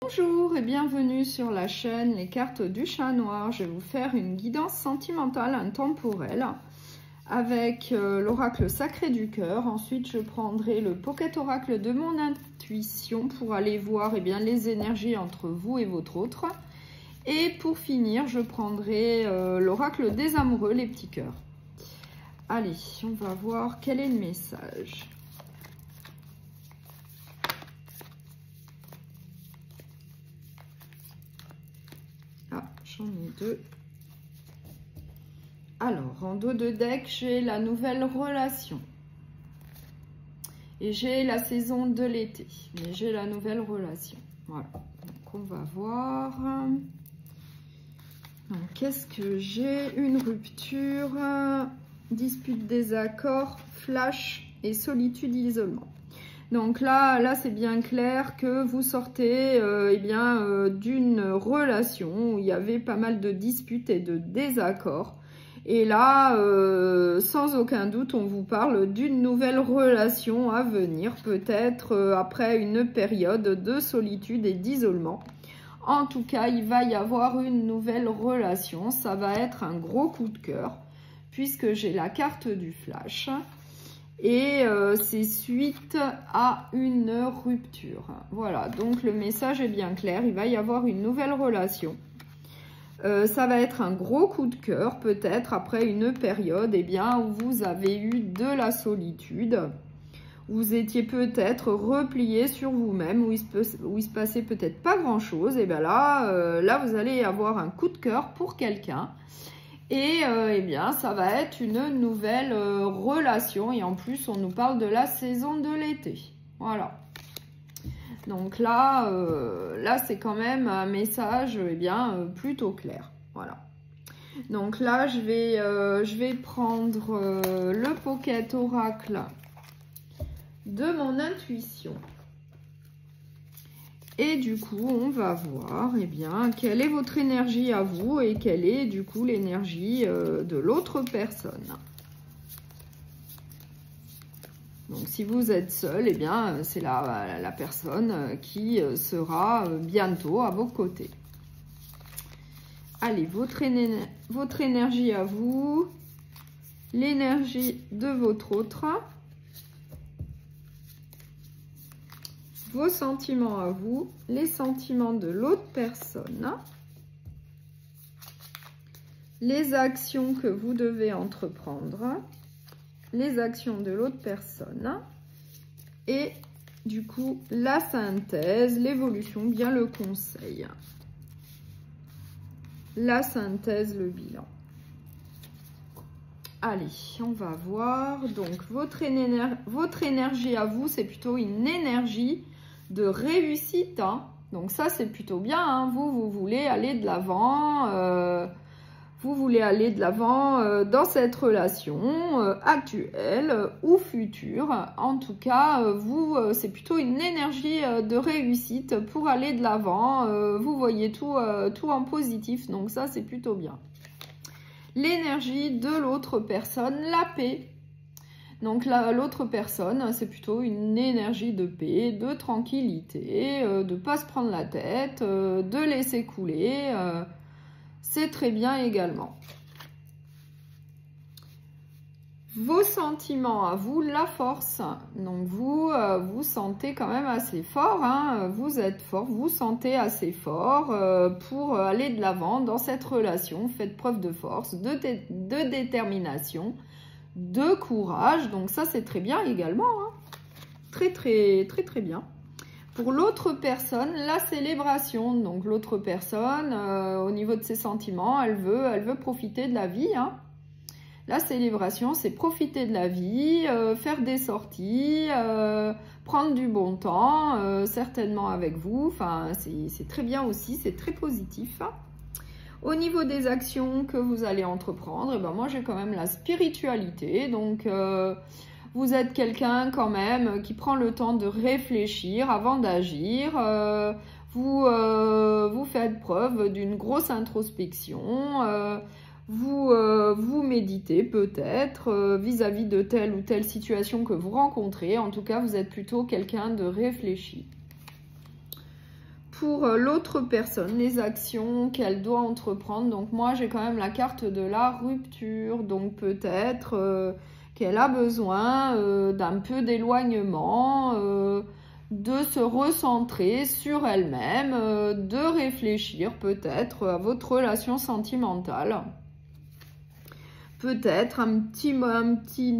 Bonjour et bienvenue sur la chaîne Les Cartes du Chat Noir. Je vais vous faire une guidance sentimentale intemporelle avec l'oracle sacré du cœur. Ensuite, je prendrai le pocket oracle de mon intuition pour aller voir les énergies entre vous et votre autre. Et pour finir, je prendrai l'oracle des amoureux, les petits cœurs. Allez, on va voir quel est le message. Ah, j'en ai deux. Alors, en dos de deck, j'ai la nouvelle relation. Et j'ai la saison de l'été. Mais j'ai la nouvelle relation. Voilà. Donc, on va voir. Qu'est-ce que j'ai? Une rupture, dispute, désaccord, flash et solitude, isolement. Donc là c'est bien clair que vous sortez d'une relation où il y avait pas mal de disputes et de désaccords. Et là, sans aucun doute, on vous parle d'une nouvelle relation à venir, peut-être après une période de solitude et d'isolement. En tout cas, il va y avoir une nouvelle relation. Ça va être un gros coup de cœur, puisque j'ai la carte du flash. Et c'est suite à une rupture. Voilà, donc le message est bien clair. Il va y avoir une nouvelle relation. Ça va être un gros coup de cœur, peut-être après une période où vous avez eu de la solitude. Vous étiez peut-être replié sur vous-même, où il se passait peut-être pas grand-chose. Et bien là, vous allez avoir un coup de cœur pour quelqu'un. Et ça va être une nouvelle relation. Et en plus, on nous parle de la saison de l'été. Voilà. Donc là, c'est quand même un message plutôt clair. Voilà. Donc là, je vais prendre le pocket oracle de mon intuition. Et du coup, on va voir quelle est votre énergie à vous et quelle est du coup l'énergie de l'autre personne. Donc si vous êtes seul, c'est la personne qui sera bientôt à vos côtés. Allez, votre énergie à vous, l'énergie de votre autre, vos sentiments à vous, les sentiments de l'autre personne, les actions que vous devez entreprendre, les actions de l'autre personne et du coup la synthèse, l'évolution, bien le conseil. La synthèse, le bilan. Allez, on va voir. Donc votre énergie à vous, c'est plutôt une énergie de réussite, hein. Donc ça c'est plutôt bien, hein. Vous voulez aller de l'avant, dans cette relation actuelle ou future. En tout cas, c'est plutôt une énergie de réussite pour aller de l'avant. Vous voyez tout en positif, donc ça c'est plutôt bien. L'énergie de l'autre personne, la paix. Donc l'autre personne, c'est plutôt une énergie de paix, de tranquillité, de ne pas se prendre la tête, de laisser couler. C'est très bien également. Vos sentiments à vous, la force. Donc vous vous sentez quand même assez fort, hein. Vous êtes fort, vous sentez assez fort pour aller de l'avant dans cette relation. Faites preuve de force, de détermination, de courage. Donc ça c'est très bien également, hein. Très bien. Pour l'autre personne, la célébration. Donc l'autre personne, au niveau de ses sentiments, elle veut profiter de la vie, hein. La célébration, c'est profiter de la vie, faire des sorties, prendre du bon temps, certainement avec vous. Enfin, c'est très bien aussi, c'est très positif. Au niveau des actions que vous allez entreprendre, moi j'ai quand même la spiritualité. Donc vous êtes quelqu'un quand même qui prend le temps de réfléchir avant d'agir. Vous faites preuve d'une grosse introspection. Vous méditez peut-être vis-à-vis de telle ou telle situation que vous rencontrez. En tout cas, vous êtes plutôt quelqu'un de réfléchi. pour l'autre personne, les actions qu'elle doit entreprendre. Donc moi, j'ai quand même la carte de la rupture. Donc peut-être qu'elle a besoin d'un peu d'éloignement, de se recentrer sur elle-même, de réfléchir peut-être à votre relation sentimentale. Peut-être une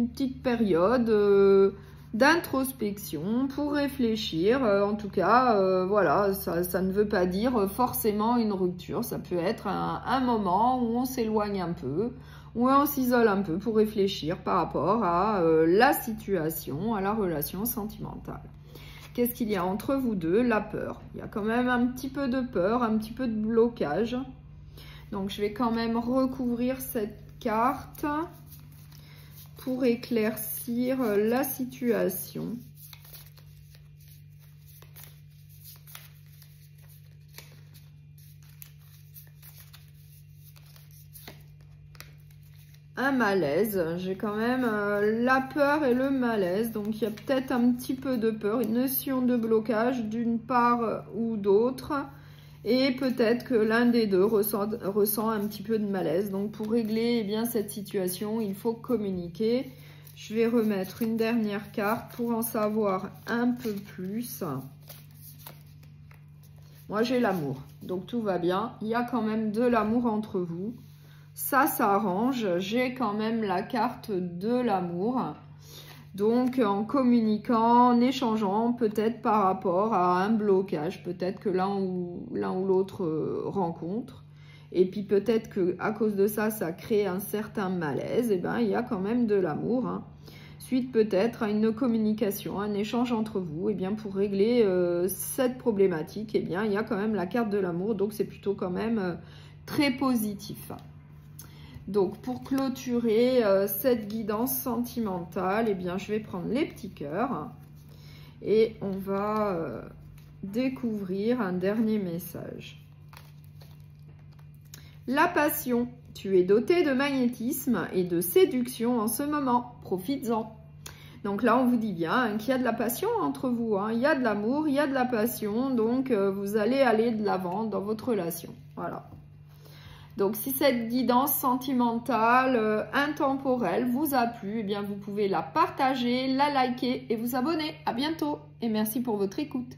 petite période d'introspection pour réfléchir. En tout cas, voilà, ça ne veut pas dire forcément une rupture. Ça peut être un moment où on s'éloigne un peu, où on s'isole un peu pour réfléchir par rapport à la situation, à la relation sentimentale. Qu'est-ce qu'il y a entre vous deux? La peur. Il y a quand même un petit peu de peur, un petit peu de blocage. Donc, je vais quand même recouvrir cette carte pour éclaircir la situation. Un malaise, j'ai quand même la peur et le malaise, donc il y a peut-être un petit peu de peur, une notion de blocage d'une part ou d'autre, et peut-être que l'un des deux ressent un petit peu de malaise. Donc pour régler bien cette situation, il faut communiquer. Je vais remettre une dernière carte pour en savoir un peu plus. Moi j'ai l'amour, donc tout va bien, il y a quand même de l'amour entre vous. Ça s'arrange, j'ai quand même la carte de l'amour. Donc, en communiquant, en échangeant, peut-être par rapport à un blocage, peut-être que l'un ou l'autre rencontre. Et puis, peut-être qu'à cause de ça, ça crée un certain malaise. Et bien, il y a quand même de l'amour. Hein. Suite peut-être à une communication, un échange entre vous. Et bien, pour régler cette problématique, et bien, il y a quand même la carte de l'amour. Donc, c'est plutôt quand même très positif. Donc, pour clôturer cette guidance sentimentale, eh bien, je vais prendre les petits cœurs et on va découvrir un dernier message. La passion. Tu es doté de magnétisme et de séduction en ce moment. Profites-en. Donc là, on vous dit bien qu'il y a de la passion entre vous. Hein. Il y a de l'amour, il y a de la passion. Donc, vous allez aller de l'avant dans votre relation. Voilà. Donc, si cette guidance sentimentale intemporelle vous a plu, eh bien, vous pouvez la partager, la liker et vous abonner. À bientôt et merci pour votre écoute.